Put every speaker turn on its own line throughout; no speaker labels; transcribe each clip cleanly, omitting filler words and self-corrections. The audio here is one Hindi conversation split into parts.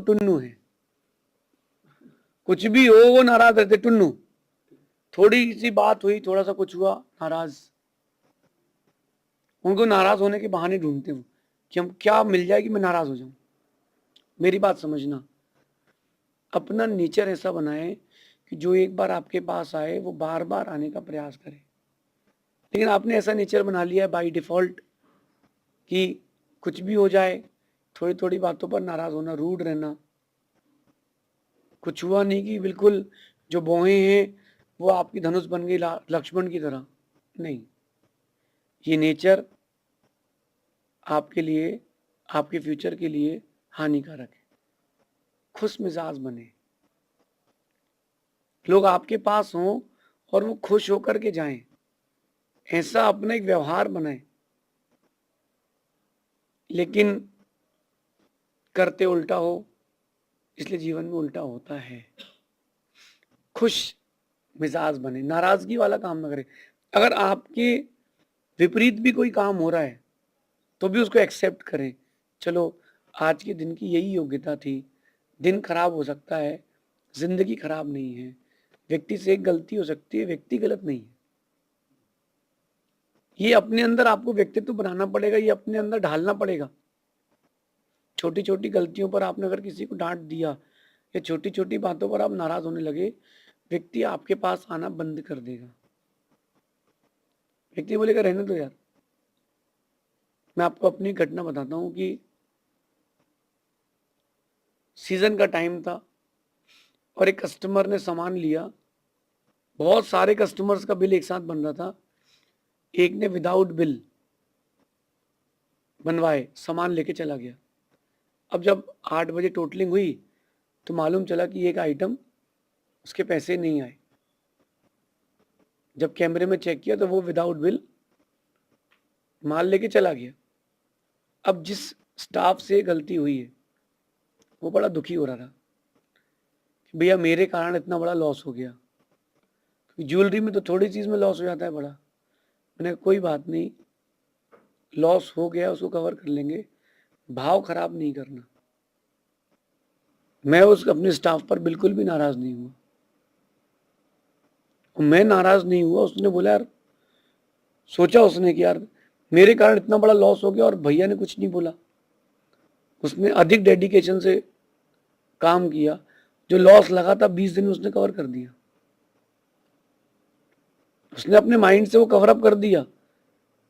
टुन्नू है, कुछ भी हो वो नाराज रहते टुन्नू। थोड़ी सी बात हुई, थोड़ा सा कुछ हुआ, नाराज। उनको नाराज होने के बहाने ढूंढते हो कि हम क्या मिल जाए कि मैं नाराज हो जाऊं। मेरी बात समझना, अपना नेचर ऐसा बनाए कि जो एक बार आपके पास आए वो बार बार आने का प्रयास करे। लेकिन आपने ऐसा नेचर बना लिया है बाय डिफॉल्ट कि कुछ भी हो जाए, थोड़ी थोड़ी बातों पर नाराज होना, रूड रहना, कुछ हुआ नहीं कि बिल्कुल जो बोए हैं वो आपकी धनुष बन गई लक्ष्मण की तरह। नहीं, ये नेचर आपके लिए, आपके फ्यूचर के लिए हानिकारक है। खुश मिजाज बने, लोग आपके पास हों और वो खुश होकर के जाएं, ऐसा अपना एक व्यवहार बनाए। लेकिन करते उल्टा हो, इसलिए जीवन में उल्टा होता है। खुश मिजाज बने, नाराजगी वाला काम ना करें। अगर आपके विपरीत भी कोई काम हो रहा है तो भी उसको एक्सेप्ट करें। चलो, आज के दिन की यही योग्यता थी, दिन खराब हो सकता है, जिंदगी खराब नहीं है, व्यक्ति से एक गलती हो सकती है, व्यक्ति गलत नहीं है। ये अपने अंदर आपको व्यक्तित्व बनाना पड़ेगा, ये अपने अंदर ढालना पड़ेगा। छोटी छोटी गलतियों पर आपने अगर किसी को डांट दिया या छोटी छोटी बातों पर आप नाराज होने लगे, व्यक्ति आपके पास आना बंद कर देगा। व्यक्ति बोलेगा रहने दो यार। मैं आपको अपनी घटना बताता हूं कि सीजन का टाइम था और एक कस्टमर ने सामान लिया, बहुत सारे कस्टमर्स का बिल एक साथ बन रहा था। एक ने विदाउट बिल बनवाए सामान लेके चला गया। अब जब 8 बजे टोटलिंग हुई तो मालूम चला कि एक आइटम उसके पैसे नहीं आए। जब कैमरे में चेक किया तो वो विदाउट बिल माल लेके चला गया। अब जिस स्टाफ से गलती हुई है वो बड़ा दुखी हो रहा था कि भैया मेरे कारण इतना बड़ा लॉस हो गया। ज्वेलरी में तो थोड़ी चीज में लॉस हो जाता है बड़ा। मैंने कहा कोई बात नहीं, लॉस हो गया उसको कवर कर लेंगे, भाव खराब नहीं करना। मैं उस अपने स्टाफ पर बिल्कुल भी नाराज नहीं हुआ। मैं नाराज नहीं हुआ, उसने बोला यार, सोचा उसने कि यार मेरे कारण इतना बड़ा लॉस हो गया और भैया ने कुछ नहीं बोला। उसने अधिक डेडिकेशन से काम किया, जो लॉस लगा था 20 दिन में उसने कवर कर दिया। उसने अपने माइंड से वो कवर अप कर दिया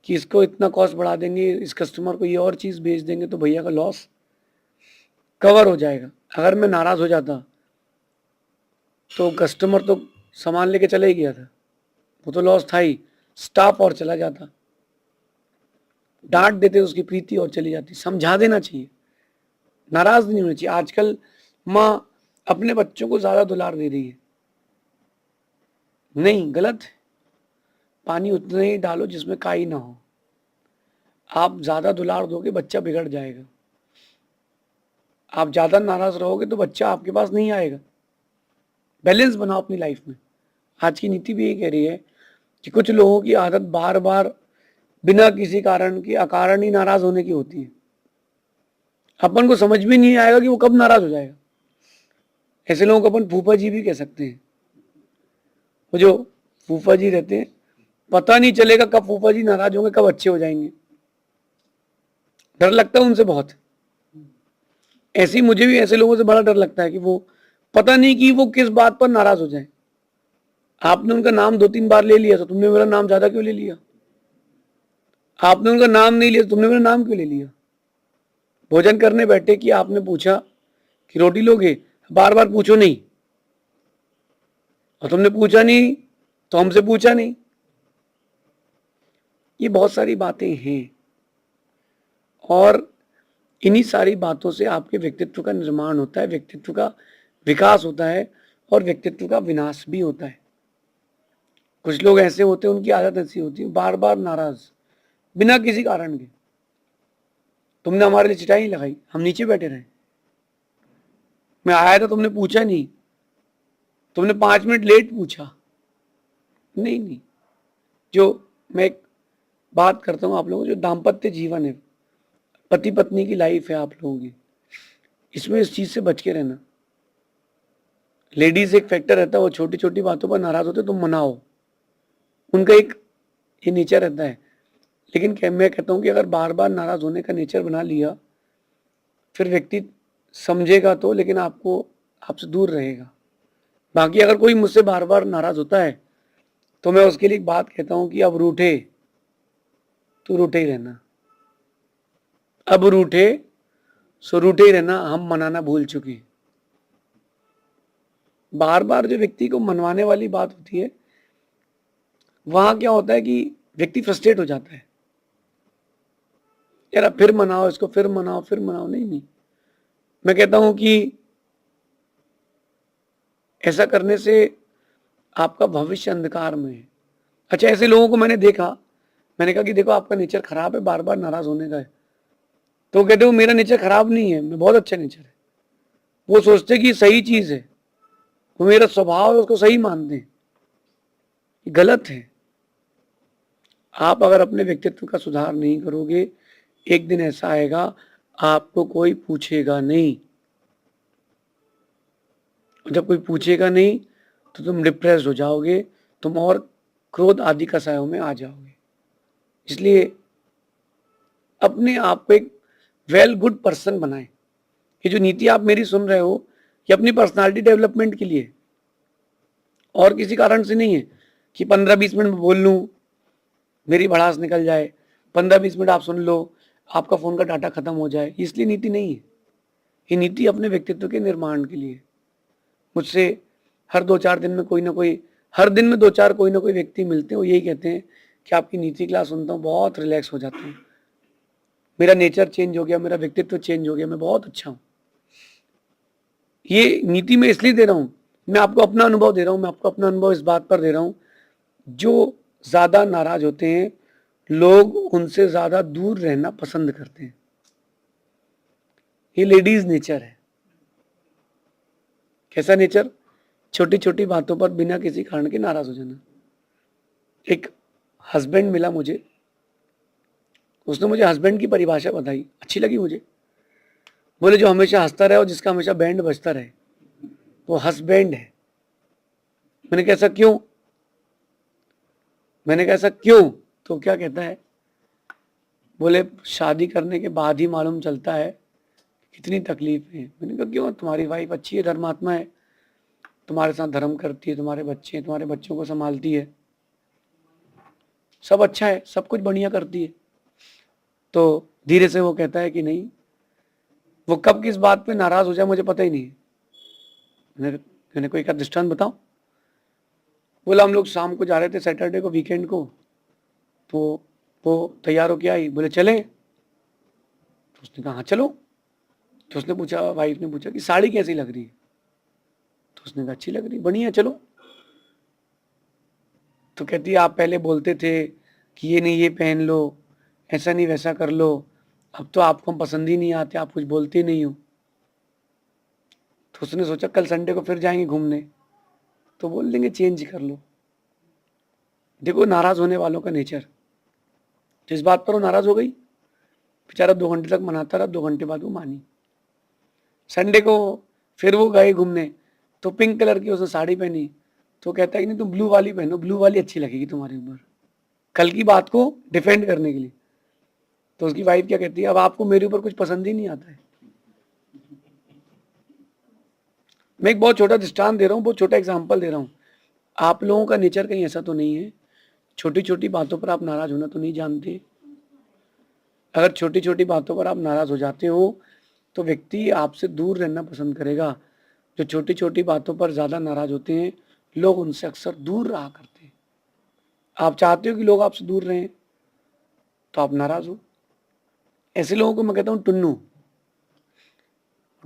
कि इसको इतना कॉस्ट बढ़ा देंगे, इस कस्टमर को ये और चीज बेच देंगे तो भैया का लॉस कवर हो जाएगा। अगर मैं नाराज हो जाता तो कस्टमर तो सामान लेके चले ही गया था, वो तो लॉस था ही, स्टाफ और चला जाता, डांट देते उसकी प्रीति और चली जाती। समझा देना चाहिए, नाराज नहीं होना चाहिए। आजकल माँ अपने बच्चों को ज्यादा दुलार दे रही है, नहीं, गलत है। पानी उतना ही डालो जिसमें काई ना हो। आप ज्यादा दुलार दोगे बच्चा बिगड़ जाएगा, आप ज्यादा नाराज रहोगे तो बच्चा आपके पास नहीं आएगा। बैलेंस बनाओ अपनी लाइफ में। आज की नीति भी ये कह रही है कि कुछ लोगों की आदत बार बार बिना किसी कारण की अकारण ही नाराज होने की होती है। अपन को समझ भी नहीं आएगा कि वो कब नाराज हो जाएगा। ऐसे लोगों को अपन फूफा जी भी कह सकते हैं। वो जो फूफा जी रहते हैं, पता नहीं चलेगा कब फूफा जी नाराज होंगे, कब अच्छे हो जाएंगे। डर लगता है उनसे बहुत। ऐसे ही मुझे भी ऐसे लोगों से बड़ा डर लगता है कि वो पता नहीं कि वो किस बात पर नाराज हो जाए। आपने उनका नाम 2-3 बार ले लिया तो तुमने मेरा नाम ज्यादा क्यों ले लिया? आपने उनका नाम नहीं लिया तो तुमने मेरा नाम क्यों ले लिया? भोजन करने बैठे कि आपने पूछा कि रोटी लोगे, बार बार पूछो नहीं, और तुमने पूछा नहीं तो हमसे पूछा नहीं। ये बहुत सारी बातें हैं और इन्हीं सारी बातों से आपके व्यक्तित्व का निर्माण होता है, व्यक्तित्व का विकास होता है और व्यक्तित्व का विनाश भी होता है। कुछ लोग ऐसे होते हैं, उनकी आदत ऐसी होती है, बार बार नाराज बिना किसी कारण के। तुमने हमारे लिए चिटाई लगाई, हम नीचे बैठे रहे, मैं आया था तुमने पूछा नहीं, तुमने 5 मिनट लेट पूछा। नहीं नहीं, जो मैं एक बात करता हूं आप लोगों, जो दाम्पत्य जीवन है, पति पत्नी की लाइफ है आप लोगों की, इसमें इस चीज से बच के रहना। लेडीज एक फैक्टर रहता है, वो छोटी छोटी बातों पर नाराज होते, तुम मनाओ, उनका एक ये नेचर रहता है। लेकिन मैं कहता हूं कि अगर बार बार नाराज होने का नेचर बना लिया, फिर व्यक्ति समझेगा तो, लेकिन आपसे दूर रहेगा। बाकी अगर कोई मुझसे बार बार नाराज होता है तो मैं उसके लिए एक बात कहता हूं कि अब रूठे तो रूठे ही रहना, अब रूठे सो रूठे ही रहना, हम मनाना भूल चुके। बार बार जो व्यक्ति को मनवाने वाली बात होती है, वहां क्या होता है कि व्यक्ति फ्रस्ट्रेट हो जाता है, यार फिर मनाओ इसको, फिर मनाओ, फिर मनाओ। नहीं नहीं, मैं कहता हूं कि ऐसा करने से आपका भविष्य अंधकार में है। अच्छा, ऐसे लोगों को मैंने देखा, मैंने कहा कि देखो आपका नेचर खराब है, बार बार नाराज होने का है, तो वो कहते हो मेरा नेचर खराब नहीं है, मैं बहुत अच्छा नेचर है। वो सोचते कि सही चीज है, वो मेरा स्वभाव है, उसको सही मानते हैं। गलत है। आप अगर अपने व्यक्तित्व का सुधार नहीं करोगे, एक दिन ऐसा आएगा आपको कोई पूछेगा नहीं। जब कोई पूछेगा नहीं तो तुम डिप्रेस्ड हो जाओगे, तुम और क्रोध आदि कसायों में आ जाओगे। इसलिए अपने आप को एक वेल गुड पर्सन बनाएं। ये जो नीति आप मेरी सुन रहे हो, ये अपनी पर्सनालिटी डेवलपमेंट के लिए, और किसी कारण से नहीं है कि 15-20 मिनट में बोल लूं, मेरी भड़ास निकल जाए, 15-20 मिनट आप सुन लो, आपका फोन का डाटा खत्म हो जाए। इसलिए नीति नहीं है। ये नीति अपने व्यक्तित्व के निर्माण के लिए। मुझसे हर 2-4 दिन में कोई ना कोई, हर दिन में 2-4 कोई ना कोई व्यक्ति मिलते हैं, वो यही कहते हैं कि आपकी नीति क्लास सुनता हूँ, बहुत रिलैक्स हो जाता हूँ, मेरा नेचर चेंज हो गया, मेरा व्यक्तित्व चेंज हो गया, मैं बहुत अच्छा हूँ। ये नीति मैं इसलिए दे रहा हूँ, मैं आपको अपना अनुभव दे रहा हूँ, मैं आपको अपना अनुभव इस बात पर दे रहा हूँ, जो ज्यादा नाराज होते हैं लोग उनसे ज्यादा दूर रहना पसंद करते हैं। ये लेडीज नेचर है। कैसा नेचर? छोटी छोटी बातों पर बिना किसी कारण के नाराज हो जाना। एक हस्बैंड मिला मुझे, उसने मुझे हस्बैंड की परिभाषा बताई, अच्छी लगी मुझे। बोले जो हमेशा हंसता रहे और जिसका हमेशा बैंड बजता रहे, वो हस्बैंड है। मैंने कहा ऐसा क्यों? मैंने कहा ऐसा क्यों? तो क्या कहता है, बोले शादी करने के बाद ही मालूम चलता है कितनी तकलीफ है। मैंने कहा क्यों? तुम्हारी वाइफ अच्छी है, धर्मात्मा है, तुम्हारे साथ धर्म करती है, तुम्हारे बच्चे हैं, तुम्हारे बच्चों को संभालती है, सब अच्छा है, सब कुछ बढ़िया करती है। तो धीरे से वो कहता है कि नहीं, वो कब किस बात पे नाराज हो जाए मुझे पता ही नहीं है। मैंने कोई का दृष्टांत बताऊं? बोला हम लोग शाम को जा रहे थे, सैटरडे को, वीकेंड को, तो वो तैयार होके आई, बोले चले? तो उसने कहा हाँ चलो। तो उसने पूछा, वाइफ ने पूछा कि साड़ी कैसी लग रही है? तो उसने कहा अच्छी लग रही, बढ़िया, चलो। तो कहती है आप पहले बोलते थे कि ये नहीं ये पहन लो, ऐसा नहीं वैसा कर लो, अब तो आपको हम पसंद ही नहीं आते, आप कुछ बोलते नहीं हो। तो उसने सोचा कल संडे को फिर जाएंगे घूमने, तो बोल देंगे चेंज कर लो। देखो नाराज होने वालों का नेचर। तो इस बात पर वो नाराज हो गई, बेचारा 2 घंटे तक मनाता रहा, 2 घंटे बाद वो मानी। संडे को फिर वो गए घूमने, तो पिंक कलर की उसने साड़ी पहनी, तो कहता है कि नहीं तुम ब्लू वाली पहनो, ब्लू वाली अच्छी लगेगी तुम्हारे ऊपर, कल की बात को डिफेंड करने के लिए। तो उसकी वाइफ क्या कहती है, अब आपको मेरे ऊपर कुछ पसंद ही नहीं आता है। मैं एक बहुत छोटा दृष्टांत दे रहा हूँ, बहुत छोटा एग्जाम्पल दे रहा हूँ। आप लोगों का नेचर कहीं ऐसा तो नहीं है, छोटी छोटी बातों पर आप नाराज होना तो नहीं जानते? अगर छोटी छोटी बातों पर आप नाराज हो जाते हो तो व्यक्ति आपसे दूर रहना पसंद करेगा। जो छोटी छोटी बातों पर ज्यादा नाराज होते हैं, लोग उनसे अक्सर दूर रहा करते हैं। आप चाहते हो कि लोग आपसे दूर रहें, तो आप नाराज हो। ऐसे लोगों को मैं कहता हूँ टुन्नू,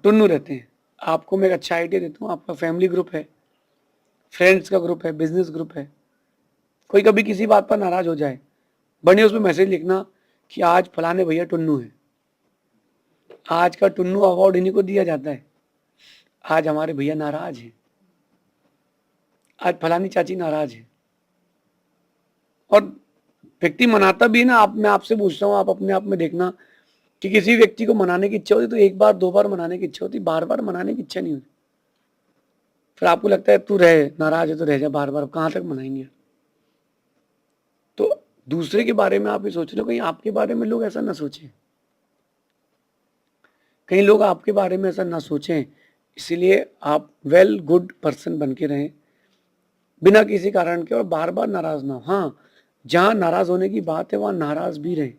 टुन्नू रहते हैं। आपको मैं एक अच्छा आइडिया देता हूँ, आपका फैमिली ग्रुप है, फ्रेंड्स का ग्रुप है, बिजनेस ग्रुप है, कोई कभी किसी बात पर नाराज हो जाए, बढ़िया उसमें मैसेज लिखना कि आज फलाने भैया टुन्नू है, आज का टुन्नू अवार्ड इन्हीं को दिया जाता है, आज हमारे भैया नाराज हैं, आज फलानी चाची नाराज है। और व्यक्ति मनाता भी है ना, मैं आपसे पूछता हूँ, आप अपने आप में देखना, कि किसी व्यक्ति को मनाने की इच्छा होती तो एक बार दो बार मनाने की इच्छा होती, बार बार मनाने की इच्छा नहीं होती। फिर आपको लगता है तू रहे, नाराज है तो रह जा, बार बार कहाँ तक मनाएंगे। तो दूसरे के बारे में आप ये सोच रहे हो, कहीं आपके बारे में लोग ऐसा ना सोचें, कहीं लोग आपके बारे में ऐसा ना सोचें। इसीलिए आप वेल गुड पर्सन बन के रहें बिना किसी कारण के, और बार बार नाराज ना हो। हाँ, जहां नाराज होने की बात है वहां नाराज भी रहें।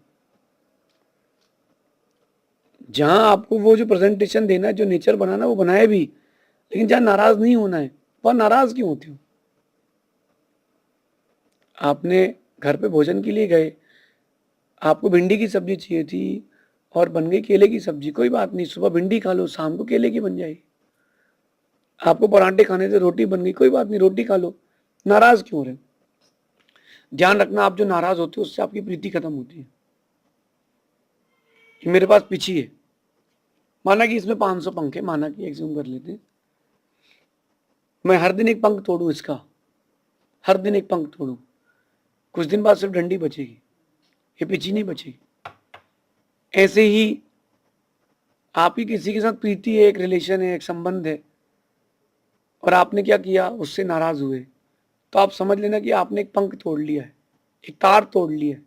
जहां आपको वो जो प्रेजेंटेशन देना है, जो नेचर बनाना, वो बनाए भी, लेकिन जहां नाराज नहीं होना है वहां नाराज क्यों होते हो। आपने घर पे भोजन के लिए गए, आपको भिंडी की सब्जी चाहिए थी और बन गई केले की सब्जी, कोई बात नहीं, सुबह भिंडी खा लो, शाम को केले की बन जाएगी। आपको परांठे खाने थे, रोटी बन गई, कोई बात नहीं, रोटी खा लो। नाराज क्यों रहे। ध्यान रखना, आप जो नाराज होते हो उससे आपकी प्रीति खत्म होती है। कि मेरे पास पिछी है, माना कि इसमें 500 पंख है, माना कि एग्ज्यूम कर लेते हैं, मैं हर दिन एक पंख तोड़ू इसका, हर दिन एक पंख तोड़ू, कुछ दिन बाद सिर्फ डंडी बचेगी, ये पिछी नहीं बचेगी। ऐसे ही आपकी किसी के साथ प्रीति है, एक रिलेशन है, एक संबंध है, और आपने क्या किया, उससे नाराज हुए, तो आप समझ लेना कि आपने एक पंख तोड़ लिया है, एक तार तोड़ लिया है।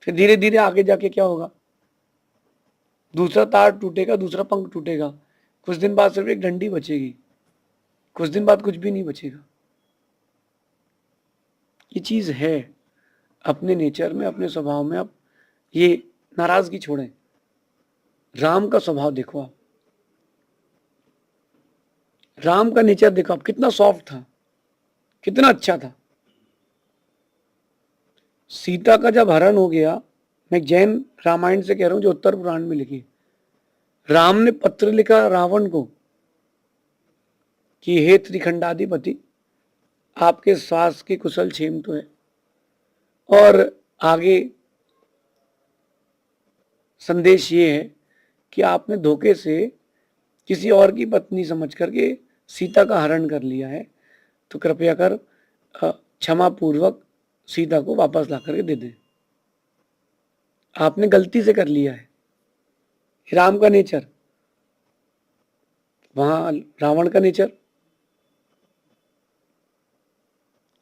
फिर धीरे धीरे आगे जाके क्या होगा, दूसरा तार टूटेगा, दूसरा पंख टूटेगा, कुछ दिन बाद सिर्फ एक डंडी बचेगी, कुछ दिन बाद कुछ भी नहीं बचेगा। ये चीज है अपने नेचर में, अपने स्वभाव में। आप ये नाराजगी छोड़ें। राम का स्वभाव देखो, आप राम का नेचर देखो, आप कितना सॉफ्ट था, कितना अच्छा था। सीता का जब हरण हो गया, मैं जैन रामायण से कह रहा हूं जो उत्तर पुराण में लिखी, राम ने पत्र लिखा रावण को कि हे त्रिखंडाधिपति, आपके सास की कुशल क्षेम तो है, और आगे संदेश ये है कि आपने धोखे से किसी और की पत्नी समझ करके सीता का हरण कर लिया है, तो कृपया कर क्षमा पूर्वक सीता को वापस ला करके दे दें। आपने गलती से कर लिया है। राम का नेचर, वहां रावण का नेचर।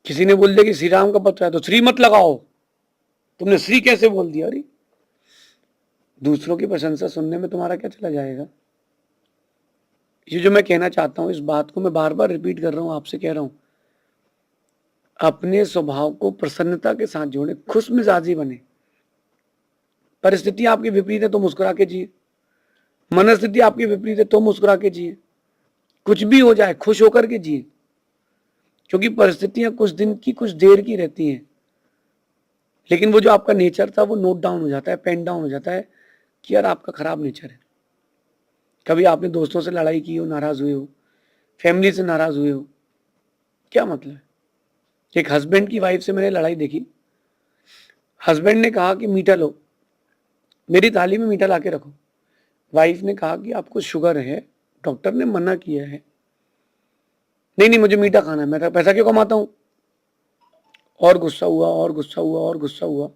किसी ने बोल दिया कि श्री राम का पत्र है तो श्री मत लगाओ, तुमने श्री कैसे बोल दिया। अरे दूसरों की प्रशंसा सुनने में तुम्हारा क्या चला जाएगा। ये जो मैं कहना चाहता हूं, इस बात को मैं बार बार रिपीट कर रहा हूं, आपसे कह रहा हूं, अपने स्वभाव को प्रसन्नता के साथ जोड़े, खुश मिजाजी बने। परिस्थिति आपकी विपरीत है तो मुस्कुरा के जिए, मनस्थिति आपकी विपरीत है तो मुस्कुरा के जिए, कुछ भी हो जाए खुश होकर के जिए, क्योंकि परिस्थितियां कुछ दिन की, कुछ देर की रहती हैं, लेकिन वो जो आपका नेचर था वो नोट डाउन हो जाता है, पेन डाउन हो जाता है कि यार आपका खराब नेचर है। कभी आपने दोस्तों से लड़ाई की हो, नाराज हुए हो, फैमिली से नाराज हुए हो, क्या मतलब है। एक हस्बैंड की वाइफ से मैंने लड़ाई देखी। हस्बैंड ने कहा कि मीठा लो, मेरी थाली में मीठा ला के रखो। वाइफ ने कहा कि आपको शुगर है, डॉक्टर ने मना किया है। नहीं नहीं, मुझे मीठा खाना है, मैं पैसा क्यों कमाता हूं। और गुस्सा हुआ, और गुस्सा हुआ, और गुस्सा हुआ।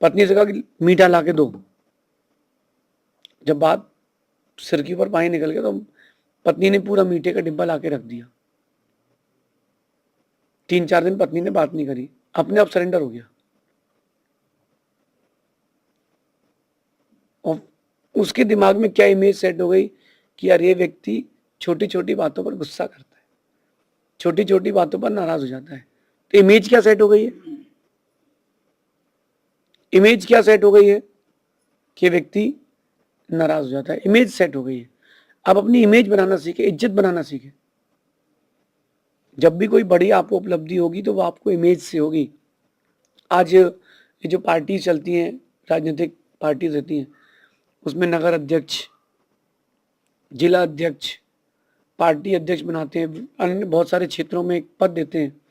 पत्नी से कहा कि मीठा ला के दो। जब बात सिर के ऊपर पानी निकल गया तो पत्नी ने पूरा मीठे का डिब्बा ला के रख दिया। 3-4 दिन पत्नी ने बात नहीं करी, अपने आप सरेंडर हो गया। और उसके दिमाग में क्या इमेज सेट हो गई कि यार ये व्यक्ति छोटी छोटी बातों पर गुस्सा करता है, छोटी छोटी बातों पर नाराज हो जाता है। तो इमेज क्या सेट हो गई है, इमेज क्या सेट हो गई है कि व्यक्ति नाराज हो जाता है, इमेज सेट हो गई है। अब अपनी इमेज बनाना सीखे, इज्जत बनाना सीखे। जब भी कोई बड़ी आपको उपलब्धि होगी तो वो आपको इमेज से होगी। आज ये जो पार्टी चलती हैं, राजनीतिक पार्टी रहती हैं, उसमें नगर अध्यक्ष, जिला अध्यक्ष, पार्टी अध्यक्ष बनाते हैं, अन्य बहुत सारे क्षेत्रों में एक पद देते हैं।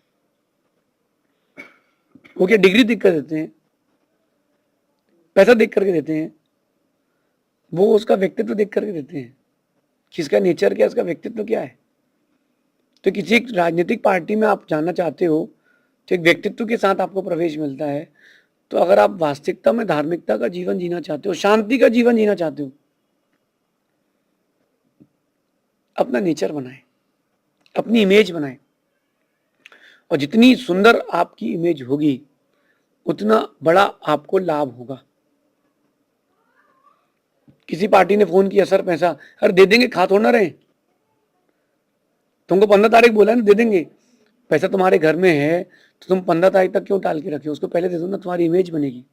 वो क्या डिग्री देख कर देते हैं, पैसा देख करके देते हैं, वो उसका व्यक्तित्व देख करके देते हैं कि इसका नेचर क्या है, इसका व्यक्तित्व क्या है। तो किसी एक राजनीतिक पार्टी में आप जाना चाहते हो तो एक व्यक्तित्व के साथ आपको प्रवेश मिलता है, तो अगर आप वास्तविकता में धार्मिकता का जीवन जीना चाहते हो, शांति का जीवन जीना चाहते हो, अपना नेचर बनाए, अपनी इमेज बनाए, और जितनी सुंदर आपकी इमेज होगी उतना बड़ा आपको लाभ होगा। किसी पार्टी ने फोन किया, सर पैसा, अरे दे देंगे, खा थोड़ा ना रहे, तुमको 15 तारीख बोला है ना, दे देंगे। पैसा तुम्हारे घर में है तो तुम 15 तारीख तक क्यों टाल के रखे हो, उसको पहले दे दो ना, तुम्हारी इमेज बनेगी।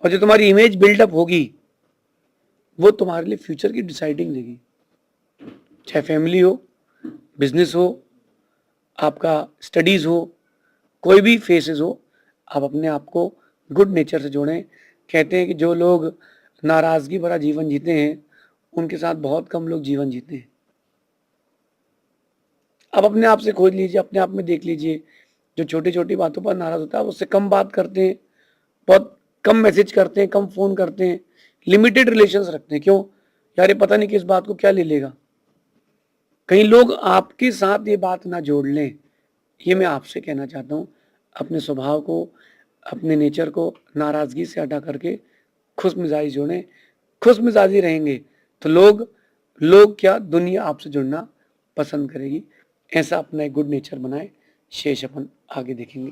और जो तुम्हारी इमेज बिल्डअप होगी वो तुम्हारे लिए फ्यूचर की डिसाइडिंग देगी, चाहे फैमिली हो, बिजनेस हो, आपका स्टडीज हो, कोई भी फेसेस हो, आप अपने आप को गुड नेचर से जोड़ें। कहते हैं कि जो लोग नाराजगी भरा जीवन जीते हैं उनके साथ बहुत कम लोग जीवन जीते हैं। आप अपने आप से खोज लीजिए, अपने आप में देख लीजिए, जो छोटी छोटी बातों पर नाराज होता है उससे कम बात करते हैं, बहुत कम मैसेज करते हैं, कम फोन करते हैं, लिमिटेड रिलेशंस रखते हैं। क्यों यार, ये पता नहीं किस बात को क्या ले लेगा। कई लोग आपके साथ ये बात ना जोड़ लें, ये मैं आपसे कहना चाहता हूँ। अपने स्वभाव को, अपने नेचर को नाराजगी से हटा करके खुश मिजाजी जोड़ें। खुश मिजाजी रहेंगे तो लोग क्या, दुनिया आपसे जुड़ना पसंद करेगी। ऐसा अपना एक गुड नेचर बनाए। शेष अपन आगे देखेंगे।